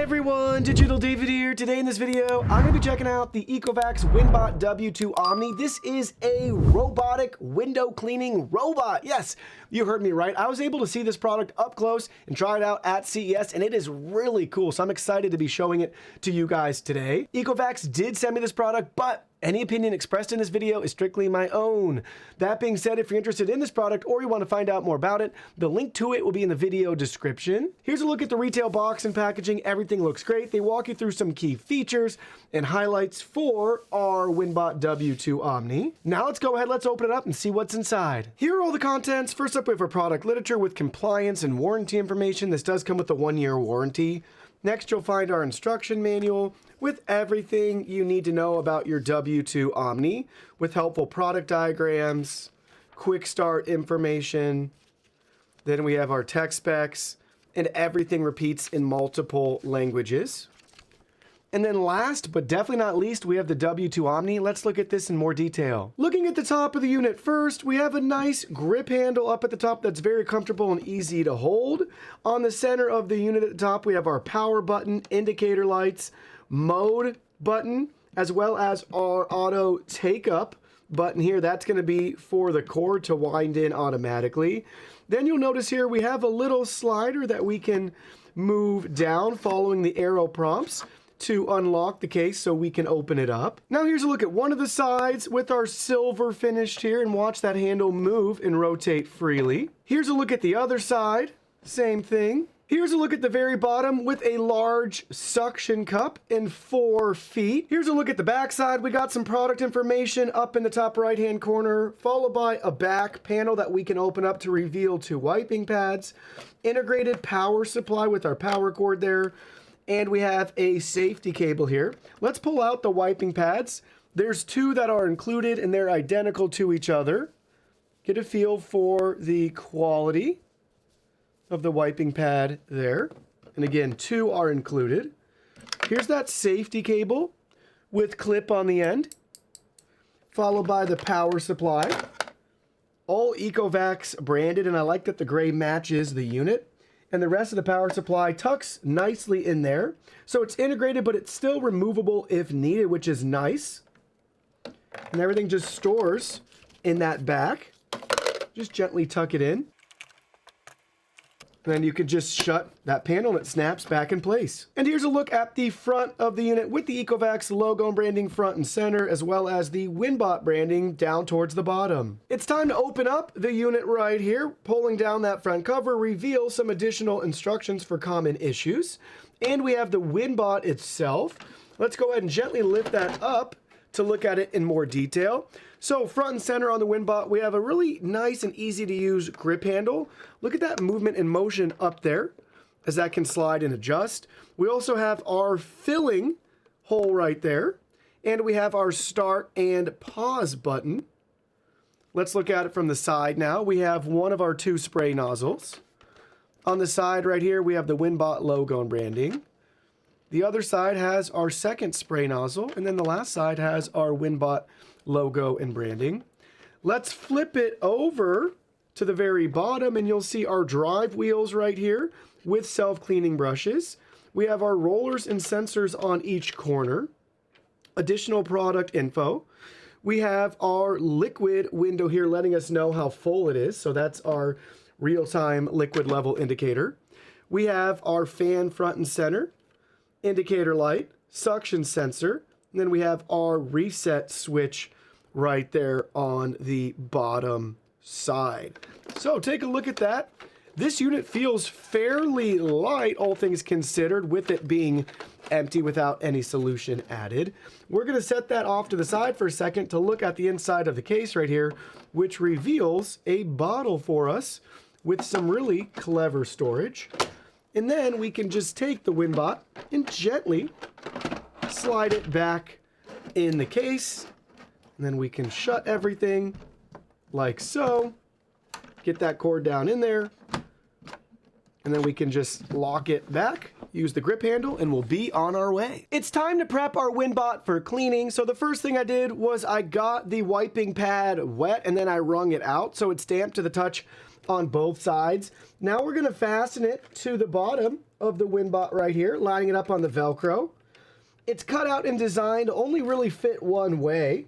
everyone, Digital David here. Today in this video, I'm going to be checking out the ECOVACS Winbot W2 Omni. This is a robotic window cleaning robot. Yes, you heard me right. I was able to see this product up close and try it out at CES, and it is really cool. So I'm excited to be showing it to you guys today. ECOVACS did send me this product, but any opinion expressed in this video is strictly my own. That being said, if you're interested in this product or you want to find out more about it, the link to it will be in the video description. Here's a look at the retail box and packaging. Everything looks great. They walk you through some key features and highlights for our Winbot W2 Omni. Now let's go ahead, let's open it up and see what's inside. Here are all the contents. First up, we have our product literature with compliance and warranty information. This does come with a 1-year warranty. Next, you'll find our instruction manual with everything you need to know about your W2 Omni, with helpful product diagrams, quick start information. Then we have our tech specs, and everything repeats in multiple languages. And then last, but definitely not least, we have the W2 Omni. Let's look at this in more detail. Looking at the top of the unit first, we have a nice grip handle up at the top that's very comfortable and easy to hold. On the center of the unit at the top, we have our power button, indicator lights, mode button, as well as our auto take up button here. That's going to be for the cord to wind in automatically. Then you'll notice here we have a little slider that we can move down following the arrow prompts to unlock the case so we can open it up. Now here's a look at one of the sides with our silver finished here, and watch that handle move and rotate freely. Here's a look at the other side, same thing. Here's a look at the very bottom with a large suction cup and 4 feet. Here's a look at the back side. We got some product information up in the top right hand corner, followed by a back panel that we can open up to reveal 2 wiping pads, integrated power supply with our power cord there, and we have a safety cable here. Let's pull out the wiping pads. There's 2 that are included and they're identical to each other. Get a feel for the quality of the wiping pad there. And again, 2 are included. Here's that safety cable with clip on the end, followed by the power supply. All ECOVACS branded, and I like that the gray matches the unit. And the rest of the power supply tucks nicely in there. So it's integrated, but it's still removable if needed, which is nice. And everything just stores in that back. Just gently tuck it in. And then you can just shut that panel and it snaps back in place. And here's a look at the front of the unit with the ECOVACS logo and branding front and center, as well as the Winbot branding down towards the bottom. It's time to open up the unit right here. Pulling down that front cover reveals some additional instructions for common issues. And we have the Winbot itself. Let's go ahead and gently lift that up to look at it in more detail. So front and center on the Winbot, we have a really nice and easy to use grip handle. Look at that movement and motion up there as that can slide and adjust. We also have our filling hole right there, and we have our start and pause button. Let's look at it from the side now. We have one of our 2 spray nozzles. On the side right here, we have the Winbot logo and branding. The other side has our second spray nozzle, and then the last side has our Winbot logo and branding. Let's flip it over to the very bottom, and you'll see our drive wheels right here with self-cleaning brushes. We have our rollers and sensors on each corner. Additional product info. We have our liquid window here letting us know how full it is, so that's our real-time liquid level indicator. We have our fan front and center, indicator light, suction sensor, and then we have our reset switch right there on the bottom side. So take a look at that. This unit feels fairly light, all things considered, with it being empty without any solution added. We're going to set that off to the side for a second to look at the inside of the case right here, which reveals a bottle for us with some really clever storage. And then we can just take the Winbot and gently slide it back in the case. And then we can shut everything like so. Get that cord down in there. And then we can just lock it back, use the grip handle, and we'll be on our way. It's time to prep our Winbot for cleaning. So the first thing I did was I got the wiping pad wet and then I wrung it out so it's damp to the touch on both sides. Now we're going to fasten it to the bottom of the Winbot right here, lining it up on the Velcro. It's cut out and designed to only really fit one way.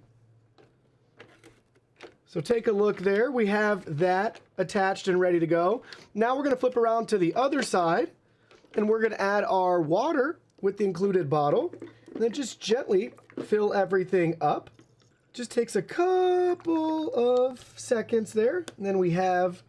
So take a look there. We have that attached and ready to go. Now we're going to flip around to the other side, and we're going to add our water with the included bottle, and then just gently fill everything up. Just takes a couple of seconds there, and then we have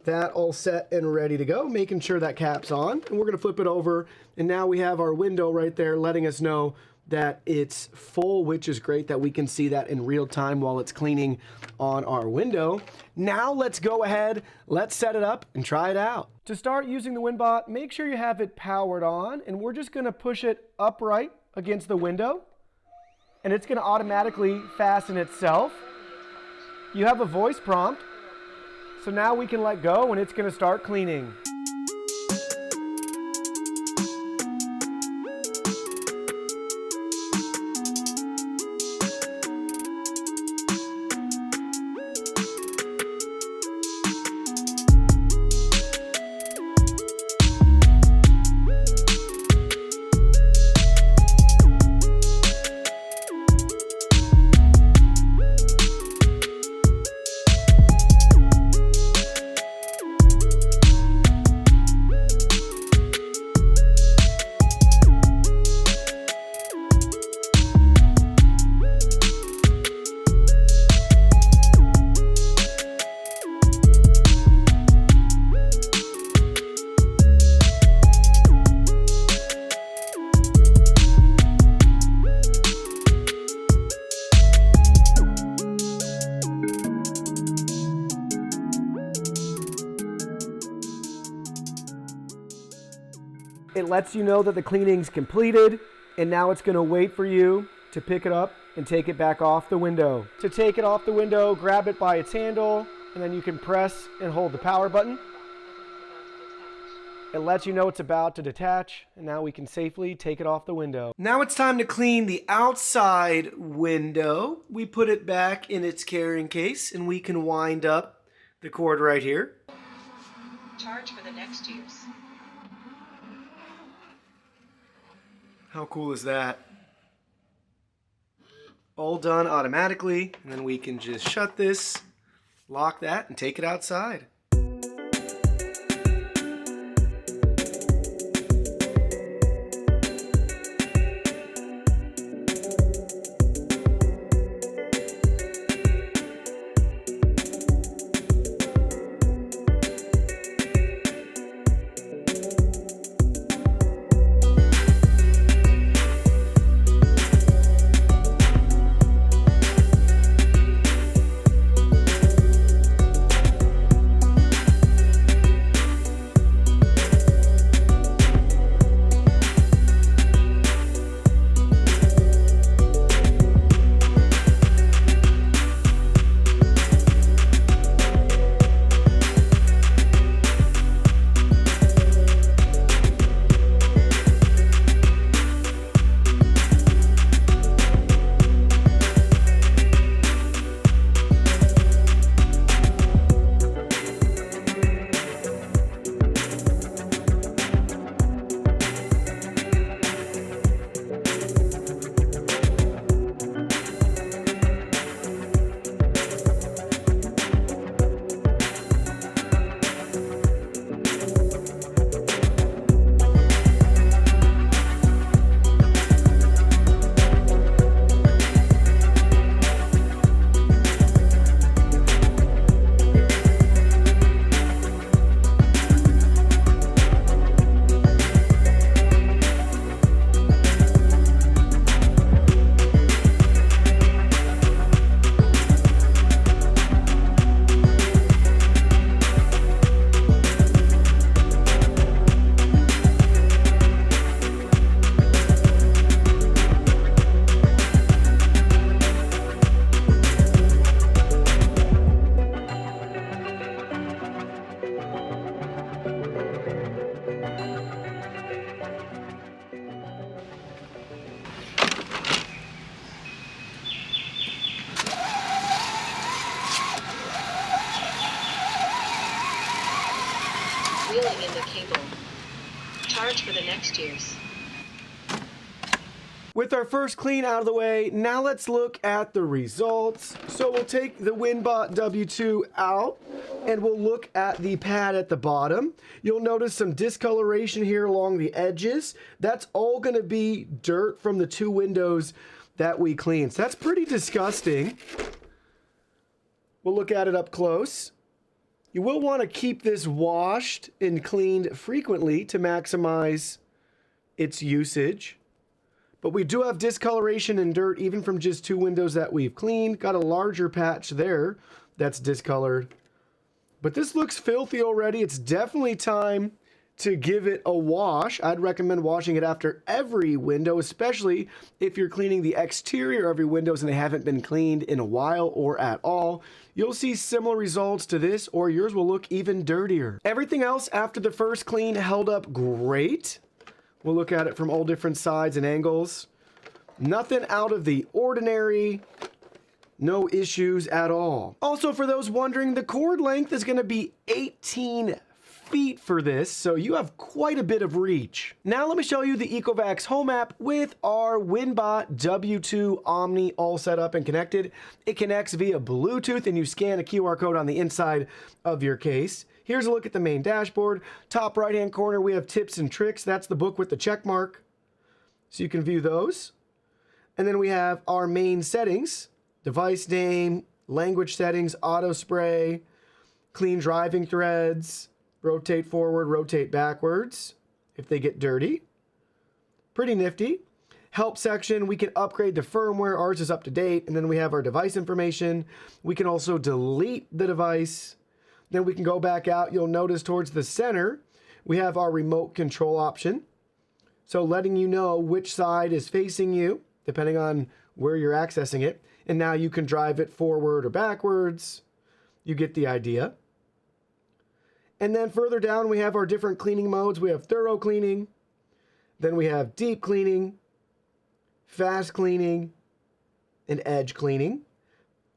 that all set and ready to go, making sure that cap's on. And we're going to flip it over, and now we have our window right there letting us know that it's full, which is great that we can see that in real time while it's cleaning on our window. Now let's go ahead, let's set it up and try it out. To start using the Winbot, make sure you have it powered on, and we're just going to push it upright against the window, and it's going to automatically fasten itself. You have a voice prompt, so now we can let go and it's going to start cleaning. It lets you know that the cleaning's completed, and now it's going to wait for you to pick it up and take it back off the window. To take it off the window, grab it by its handle, and then you can press and hold the power button. It lets you know it's about to detach, and now we can safely take it off the window. Now it's time to clean the outside window. We put it back in its carrying case, and we can wind up the cord right here. Charge for the next use. How cool is that? All done automatically, and then we can just shut this, lock that, and take it outside. Wheeling in the cable. Charge for the next use. With our first clean out of the way, now let's look at the results. So we'll take the Winbot W2 out and we'll look at the pad at the bottom. You'll notice some discoloration here along the edges. That's all going to be dirt from the 2 windows that we cleaned. So that's pretty disgusting. We'll look at it up close. You will want to keep this washed and cleaned frequently to maximize its usage. But we do have discoloration and dirt even from just 2 windows that we've cleaned. Got a larger patch there that's discolored. But this looks filthy already. It's definitely time to give it a wash. I'd recommend washing it after every window, especially if you're cleaning the exterior of your windows and they haven't been cleaned in a while or at all. You'll see similar results to this, or yours will look even dirtier. Everything else after the first clean held up great. We'll look at it from all different sides and angles. Nothing out of the ordinary. No issues at all. Also, for those wondering, the cord length is going to be 18 feet for this, so you have quite a bit of reach. Now let me show you the ECOVACS home app with our Winbot W2 Omni all set up and connected. It connects via Bluetooth and you scan a QR code on the inside of your case. Here's a look at the main dashboard. Top right hand corner we have tips and tricks. That's the book with the check mark, so you can view those. And then we have our main settings: device name, language settings, auto spray, clean driving threads, rotate forward, rotate backwards if they get dirty. Pretty nifty. Help section, we can upgrade the firmware. Ours is up to date. And then we have our device information. We can also delete the device. Then we can go back out. You'll notice towards the center, we have our remote control option. So letting you know which side is facing you, depending on where you're accessing it. And now you can drive it forward or backwards. You get the idea. And then further down, we have our different cleaning modes. We have thorough cleaning. Then we have deep cleaning, fast cleaning, and edge cleaning.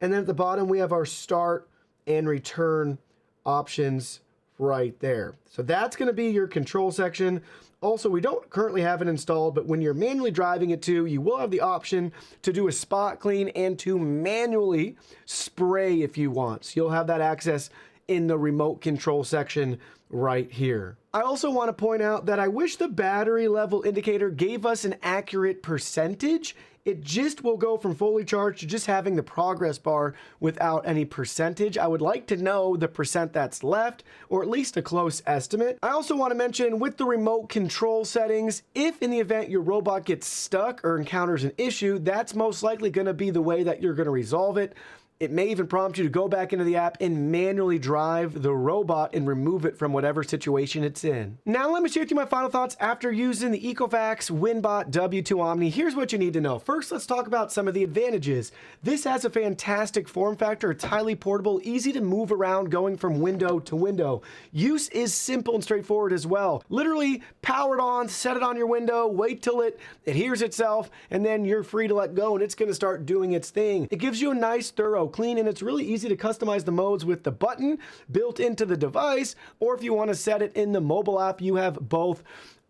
And then at the bottom, we have our start and return options right there. So that's going to be your control section. Also, we don't currently have it installed, but when you're manually driving it too, you will have the option to do a spot clean and to manually spray if you want. So you'll have that access in the remote control section right here. I also want to point out that I wish the battery level indicator gave us an accurate percentage. It just will go from fully charged to just having the progress bar without any percentage. I would like to know the percent that's left, or at least a close estimate. I also want to mention with the remote control settings, if in the event your robot gets stuck or encounters an issue, that's most likely going to be the way that you're going to resolve it. It may even prompt you to go back into the app and manually drive the robot and remove it from whatever situation it's in. Now let me share with you my final thoughts after using the ECOVACS Winbot W2 Omni. Here's what you need to know. First, let's talk about some of the advantages. This has a fantastic form factor. It's highly portable, easy to move around going from window to window. Use is simple and straightforward as well. Literally power it on, set it on your window, wait till it adheres itself, and then you're free to let go and it's going to start doing its thing. It gives you a nice, thorough clean, and it's really easy to customize the modes with the button built into the device, or if you want to set it in the mobile app, you have both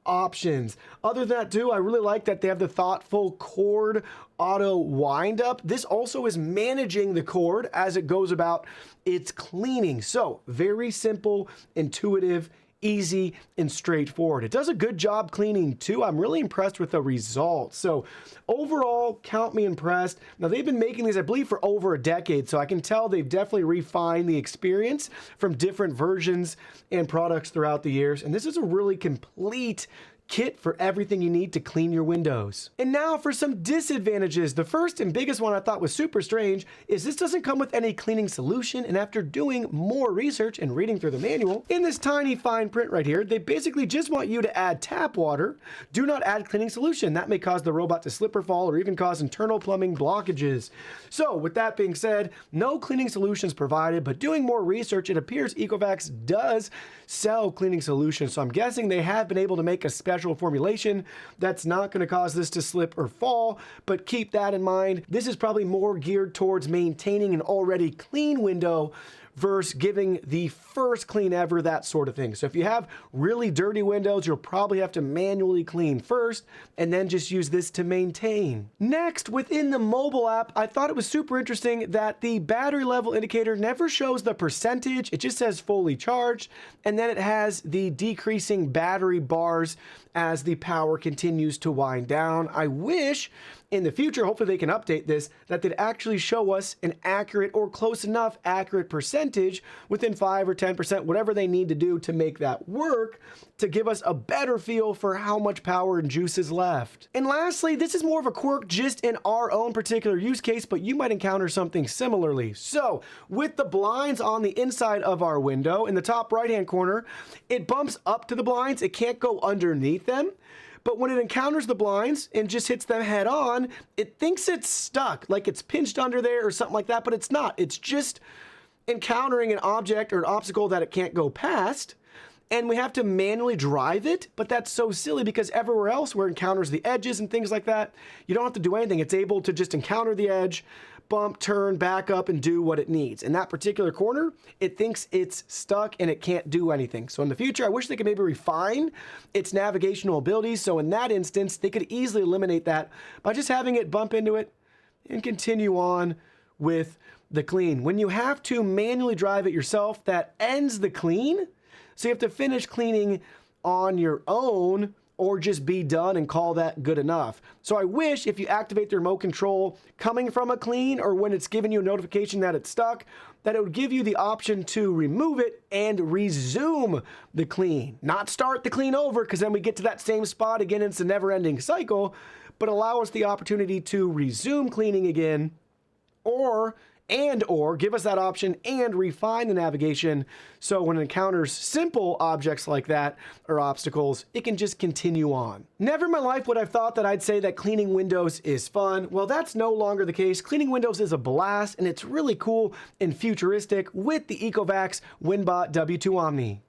options. Other than that too, I really like that they have the thoughtful cord auto wind up. This also is managing the cord as it goes about its cleaning. So very simple, intuitive, easy, and straightforward. It does a good job cleaning too. I'm really impressed with the results. So overall, count me impressed. Now they've been making these, I believe, for over a decade, so I can tell they've definitely refined the experience from different versions and products throughout the years. And this is a really complete kit for everything you need to clean your windows. And now for some disadvantages. The first and biggest one I thought was super strange is this doesn't come with any cleaning solution, and after doing more research and reading through the manual, in this tiny fine print right here, they basically just want you to add tap water. Do not add cleaning solution. That may cause the robot to slip or fall or even cause internal plumbing blockages. So with that being said, no cleaning solutions provided, but doing more research, it appears ECOVACS does sell cleaning solutions. So I'm guessing they have been able to make a special formulation that's not going to cause this to slip or fall, but keep that in mind. This is probably more geared towards maintaining an already clean window versus giving the first clean ever, that sort of thing. So if you have really dirty windows, you'll probably have to manually clean first and then just use this to maintain. Next, within the mobile app, I thought it was super interesting that the battery level indicator never shows the percentage. It just says fully charged, and then it has the decreasing battery bars as the power continues to wind down. I wish in the future, hopefully they can update this, that they'd actually show us an accurate or close enough accurate percentage within 5 or 10%, whatever they need to do to make that work, to give us a better feel for how much power and juice is left. And lastly, this is more of a quirk just in our own particular use case, but you might encounter something similarly. So with the blinds on the inside of our window, in the top right-hand corner, it bumps up to the blinds. It can't go underneath them. But when it encounters the blinds and just hits them head on, it thinks it's stuck, like it's pinched under there or something like that, but it's not. It's just encountering an object or an obstacle that it can't go past, and we have to manually drive it, but that's so silly because everywhere else where it encounters the edges and things like that, you don't have to do anything. It's able to just encounter the edge, bump, turn, back up, and do what it needs. In that particular corner, it thinks it's stuck and it can't do anything. So in the future, I wish they could maybe refine its navigational abilities. So in that instance, they could easily eliminate that by just having it bump into it and continue on with the clean. When you have to manually drive it yourself, that ends the clean. So you have to finish cleaning on your own or just be done and call that good enough. So I wish if you activate the remote control coming from a clean or when it's giving you a notification that it's stuck, that it would give you the option to remove it and resume the clean. Not start the clean over, because then we get to that same spot again and it's a never-ending cycle, but allow us the opportunity to resume cleaning again, or give us that option and refine the navigation so when it encounters simple objects like that or obstacles, it can just continue on. Never in my life would I have thought that I'd say that cleaning windows is fun. Well, that's no longer the case. Cleaning windows is a blast, and it's really cool and futuristic with the ECOVACS Winbot W2 Omni.